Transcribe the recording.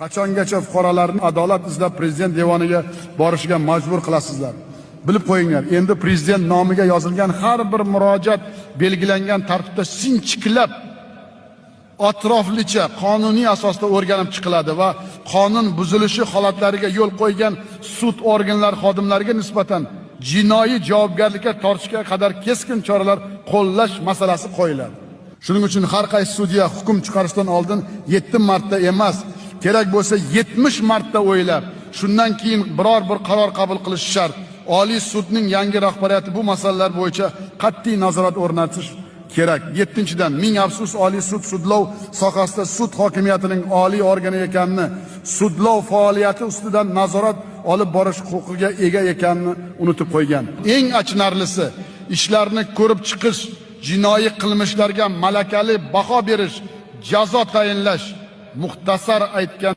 Qachongacha fuqarolarni adolat izlab prezident devoniga borishiga majbur qilasizlar? Bilib qo'yinglar, endi prezident nomiga yozilgan har bir murojaat belgilangan tartibda sinchiklab atroflicha qonuniy asosda o'rganib chiqiladi va qonun buzilishi holatlariga yo'l qo'ygan sud organlari xodimlariga nisbatan jinoiy javobgarlikka tortishga qadar keskin choralar qo'llash masalasi qo'yiladi. Shuning uchun har qaysi sudya hukm chiqarishdan oldin 7 marta emas, kerak bo'lsa 70 marta o'ylab, shundan keyin biror bir qaror qabul qilish shart. Oliy sudning yangi rahbariyati bu masalalar bo'yicha qat'iy nazorat o'rnatish kerak. 7-dan, ming afsus, Oliy sud sudlov sohasida sud hokimiyatining oliy organi ekanini, sudlov faoliyati ustidan nazorat olib borish huquqiga ega ekanini unutib qo'ygan. Eng achinarlisi, ishlarni ko'rib chiqish, jinoiy qilmishlarga malakali baho berish, jazo tayinlash, muxtasar aytgan